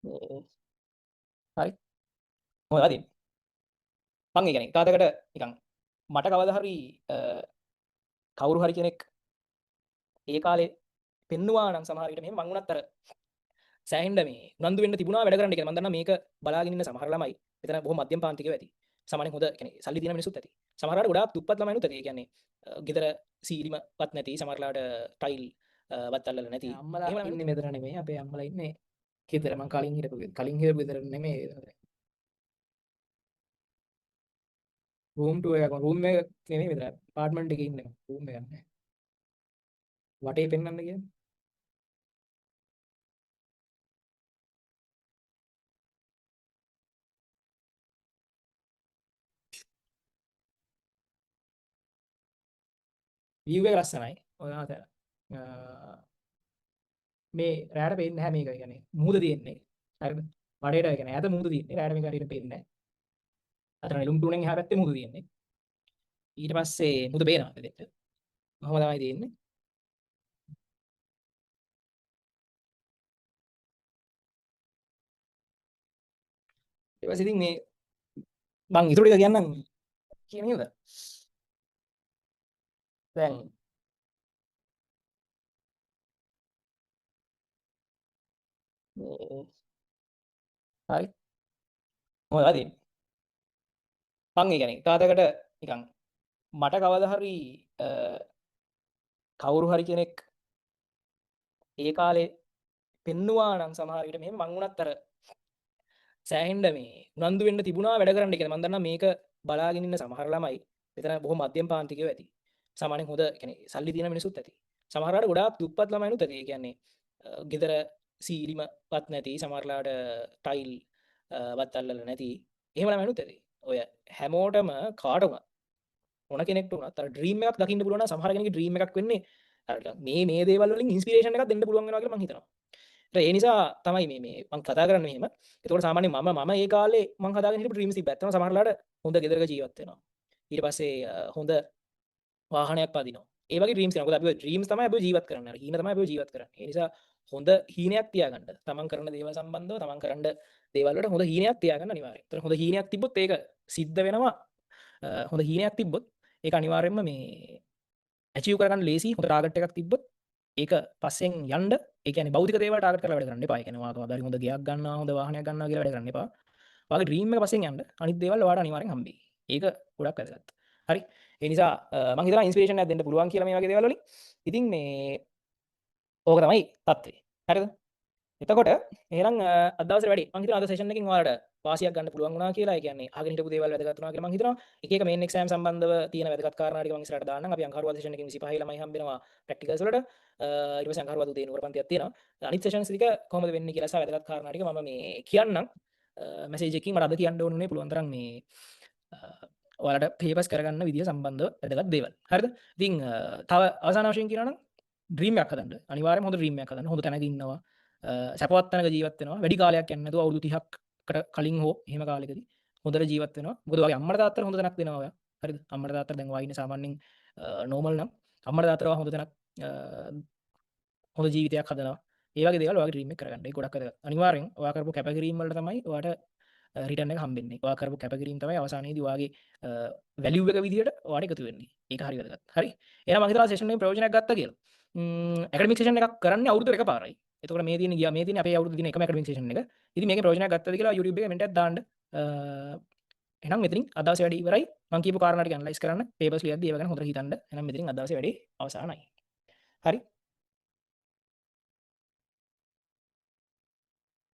හරි. මොකද අදින් මං ඒ කියන්නේ තාත්තකට නිකන් මට කවදා හරි කවුරු හරි කෙනෙක් ඒ කාලේ පෙන්නවා නම් සමහර විට මෙහෙම මං උනත් අර සෑහෙන්න මේ උනන්දු වෙන්න තිබුණා වැඩ කරන්න කියලා. මම දන්නවා මේක බලාගෙන ඉන්න සමහර ළමයි මෙතන බොහොම මධ්‍යම පාන්තිකයෝ ඇති. සාමාන්‍යයෙන් හොඳ කියන්නේ සල්ලි තියෙන මිනිස්සුත් ඇති. සමහරවිට ගොඩාක් දුප්පත් ළමයිනුත් ඇති. ඒ කියන්නේ ගෙදර සීලිමවත් නැති සමහරලාට ටයිල් වත් අල්ලලා නැති. අම්මලා එහෙම ඉන්නේ මෙතන නෙමෙයි අපේ අම්මලා ඉන්නේ ගෙදර. මං කලින් හිටපු ගෙදර නෙමෙයි. රූම් ටුවර් එකක් රූම් එක නෙමෙයි මෙතන අප්පාර්ට්මන්ට් එකේ ඉන්නේ. රූම් එකක් නෑ. වටේ පෙන්වන්න කියන්නේ. view එක ලස්සනයි. ඔයාට මේ රෑට පේන්නේ නැහැ මේක. කියන්නේ මුහුද තියෙන්නේ. හරිද? වටේට ඒ කියන්නේ ඈත මුහුද තියෙන්නේ. රෑට මේක හරියට පේන්නේ නැහැ. අතන නෙළුම් තුනෙන් එහා පැත්තේ මුහුද තියෙන්නේ. ඊට පස්සේ මුහුද පේනවා දෙන්න. කොහොම තමයි තියෙන්නේ. ඊට පස්සේ ඉතින් මේ මං ඉතුරු ටික කියන්නම් කියන නේද? දැන් මේ හරි. මොකද අදින් මං ඒ කියන්නේ තාත්තකට නිකන් මට කවදා හරි කවුරු හරි කෙනෙක් ඒ කාලේ පෙන්නවා නම් සමහර විට මෙහෙම මං උනත් අර සෑහෙන්න මේ උනන්දු වෙන්න තිබුණා වැඩ කරන්න කියලා. මම දන්නවා මේක බලාගෙන ඉන්න සමහර ළමයි මෙතන බොහොම මධ්‍යම පාන්තිකයෝ ඇති. සාමාන්‍යයෙන් හොඳ කියන්නේ සල්ලි තියෙන මිනිස්සුත් ඇති. සමහරවිට ගොඩාක් දුප්පත් ළමයිනුත් ඇති. ඒ කියන්නේ ගෙදර සීලිමවත් නැති සමහරලාට ටයිල් වත් අල්ලලා නැති. එහෙම ළමයිනුත් ඇති. ඔය හැමෝටම කාටම ඕන කෙනෙක්ට උනත් අර ඩ්‍රීම් එකක් දකින්න පුළුවන් නම් සමහර කෙනෙක්ගේ ඩ්‍රීම් එකක් වෙන්නේ අර මේ දේවල් වලින් ඉන්ස්පිරේෂන් එකක් දෙන්න පුළුවන් වෙනවා කියලා මම හිතනවා. ඒ නිසා තමයි මේ මං කතා කරන්නේ මෙහෙම. ඒතකොට සාමාන්‍යයෙන් මම ඒ කාලේ මං හදාගෙන හිටපු ඩ්‍රීම්ස් තිබ්බා. ඇත්තටම සමහරලාට හොඳ ගෙදරක ජීවත් වෙනවා. ඊට පස්සේ හොඳ වාහනයක් පදිනවා. ඒ වගේ ඩ්‍රීම්ස් තියෙනවා. මොකද අපි ඩ්‍රීම්ස් තමයි අපි ජීවත් කරන්නේ. අර හීන තමයි අපි ජීවත් කරන්නේ. ඒ නිසා හොඳ හීනයක් තියාගන්න. තමන් කරන දේවල් සම්බන්ධව තමන් කරන දේවල් වලට හොඳ හීනයක් තියාගන්න අනිවාර්යයි. ඒතර හොඳ හීනයක් තිබ්බොත් ඒක සිද්ධ වෙනවා. හොඳ හීනයක් තිබ්බොත් ඒක අනිවාර්යයෙන්ම මේ ඇචීව් කරගන්න ලේසි. හොඳ ටාගට් එකක් තිබ්බොත් ඒක පස්සෙන් යන්න ඒ කියන්නේ භෞතික දේවල් ටාගට් කරලා වැඩ කරන්න එපා. ඒ කියන්නේ ඔයාලා කවදාරි හොඳ ගයක් ගන්නවා, හොඳ වාහනයක් ගන්නවා කියලා වැඩ කරන්න එපා. ඔයාගේ ඩ්‍රීම් එක පස්සෙන් යන්න. අනිත් දේවල් ඔයාලට අනිවාර්යෙන් හම්බෙයි. ඒක ගොඩක් වැදගත්. හරි. ඒ නිසා මම හිතනවා ඉන්ස්පිරේෂන් එකක් දෙන්න පුළුවන් කියලා මේ වගේ දේවල් වලින්. ඉතින් මේ ඕක තමයි තත්ත්වය. හරිද? එතකොට එහෙනම් අද දවසේ වැඩි මම හිතනවා අද සෙෂන් එකකින් ඔයාලට වාසියක් ගන්න පුළුවන් වුණා කියලා. ඒ කියන්නේ අහගෙන හිටපු දේවල් වැදගත් වුණා කියලා මම හිතනවා. එක එක මේන් එක්සෑම් සම්බන්ධව තියෙන වැදගත් කාරණා ටික මම ඉස්සරහට දාන්නම්. අපි අංකහරුවාද සෙෂන් එකකින් 25 ළමයි හම්බෙනවා ප්‍රැක්ටිකල්ස් වලට. ඊට පස්සේ අංකහරුවාද උදේ නුවරපන්තියක් තියෙනවා. අනිත් සෙෂන්ස් ටික කොහොමද වෙන්නේ කියලා සහ වැදගත් කාරණා ටික මම මේ කියන්නම්. මැසේජ් එකකින් මට අද කියන්න ඕනුනේ පුළුවන් තරම් මේ ඔයාලට පේපර්ස් කරගන්න විදිය සම්බන්ධව වැදගත් දේවල්. හරිද? ඉතින් තව අවසාන වශයෙන් කියනවා නම් ඩ්‍රීම් එකක් හදන්න. අනිවාර්යයෙන්ම හොඳ ඩ්‍රීම් එකක් හදන්න. හොඳ තැනක ඉන්නවා. සැපවත් තැනක ජීවත් වෙනවා. වැඩි කාලයක් යන්නේ නැතුව අවුරුදු 30කට කලින් හෝ එහෙම කාලෙකදී හොඳට ජීවත් වෙනවා. මොකද ඔයාගේ අම්මට තාත්තට හොඳ තැනක් දෙනවා ඔයා. හරිද? අම්මට තාත්තට දැන් ඔයා ඉන්නේ සාමාන්‍යයෙන් නෝමල් නම් අම්මට තාත්තට ඔයා හොඳ තැනක් හොඳ ජීවිතයක් හදනවා. ඒ වගේ දේවල් ඔයාගේ ඩ්‍රීම් එක කරගන්න. ඒක ගොඩක් වැදගත්. අනිවාර්යෙන් ඔයා කරපු කැපකිරීම වලට තමයි ඔයාට රිටර්න් එක හම්බෙන්නේ. ඔයා කරපු කැපකිරීම තමයි අවසානයේදී ඔයාගේ වැලියු එක විදිහට ඔයාට එකතු වෙන්නේ. ඒක හරි වැදගත්. හරි. එහෙනම් මම හිතනවා සෙෂන් එකේ ප්‍රයෝජනයක් ගත්තා කියලා. ඇකඩමික් සෙෂන් එකක් කරන්නේ අවුරුද්දට එකපාරයි. එතකොට මේ තියෙන අපේ අවුරුදු දින එකම ඇකඩමික් සෙෂන් එක. ඉතින් මේකේ ප්‍රයෝජනයක් ගත්තද කියලා YouTube එකේ කමෙන්ට් එකක් දාන්න. එහෙනම් මෙතනින් අද දවසේ වැඩේ ඉවරයි. මම කියපු කාරණා ටික ඇනලයිස් කරන්න, පේපර්ස් ලියද්දී ඒව ගැන හොඳට හිතන්න. එහෙනම් මෙතනින් අද දවසේ වැඩේ අවසానයි. හරි.